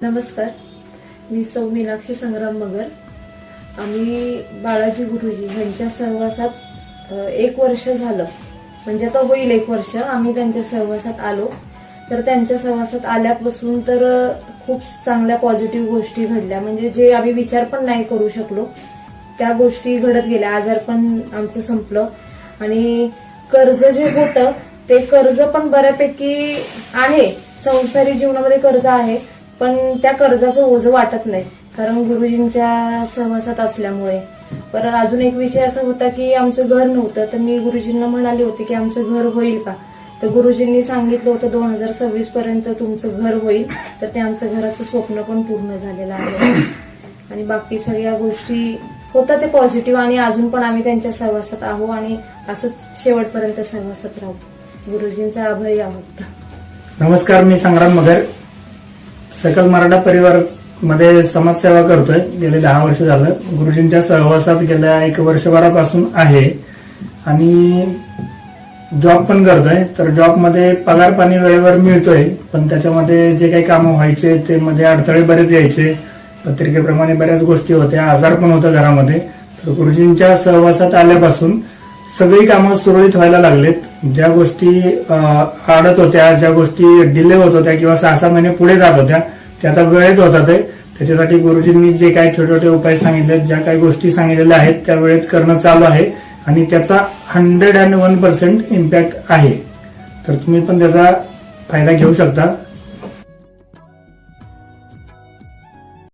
नमस्कार, मी सौ मीनाक्षी संग्राम मगर. आम्ही बाळाजी गुरुजी यांच्या सहवासात 1 वर्ष झालं, म्हणजे आता होईल 1 वर्ष आम्ही त्यांच्या सहवासात आलो. तर त्यांच्या सहवासात आल्यापासून तर खूप चांगल्या पॉझिटिव्ह गोष्टी घडल्या, म्हणजे जे आम्ही विचार पण नाही करू शकलो त्या गोष्टी घडत गेल्या. आजार पण आमचं संपलं आणि कर्ज जे होतं ते कर्ज पण बऱ्यापैकी आहे. संसारी जीवनामध्ये कर्ज आहे, पण त्या कर्जाचं ओझं वाटत नाही, कारण गुरुजींच्या सहवासात असल्यामुळे. परत अजून एक विषय असा होता की आमचं घर नव्हतं, तर मी गुरुजींना म्हणाले होते की आमचं घर होईल का, तर गुरुजींनी सांगितलं होतं 2026 पर्यंत तुमचं घर होईल. तर ते आमचं घराचं स्वप्न पण पूर्ण झालेलं आहे. आणि बाकी सगळ्या गोष्टी होतात ते पॉझिटिव्ह, आणि अजून पण आम्ही त्यांच्या सहवासात आहोत आणि असंच शेवटपर्यंत सहवासात राहू. गुरुजींचा आभारी आहोत. नमस्कार, मी संग्राम मगर. सकल मराठा परिवार मध्ये समाजसेवा करतोय. गेले 10 वर्ष झालं. गुरुजींच्या सहवासात गेल्या 1 वर्षभरापासून आहे आणि जॉब पण करतोय. तर जॉबमध्ये पगार पाणी वेळेवर मिळतोय, पण त्याच्यामध्ये जे काही कामं व्हायचे ते मध्ये अडथळे बरेच यायचे. पत्रिकेप्रमाणे बऱ्याच गोष्टी होत्या, आजार पण होता घरामध्ये. तर गुरुजींच्या सहवासात आल्यापासून सगळी कामं सुरळीत व्हायला लागलेत. ज्या गोष्टी अडत होत्या, ज्या गोष्टी डिले होत होत्या किंवा 6-6 महिने पुढे जात होत्या, ते आता वेळेत होतात. त्याच्यासाठी गुरुजींनी जे काही छोटे छोटे उपाय सांगितले, ज्या काही गोष्टी सांगितलेल्या आहेत त्या वेळेत करणं चालू आहे आणि त्याचा 101% इम्पॅक्ट आहे. तर तुम्ही पण त्याचा फायदा घेऊ शकता.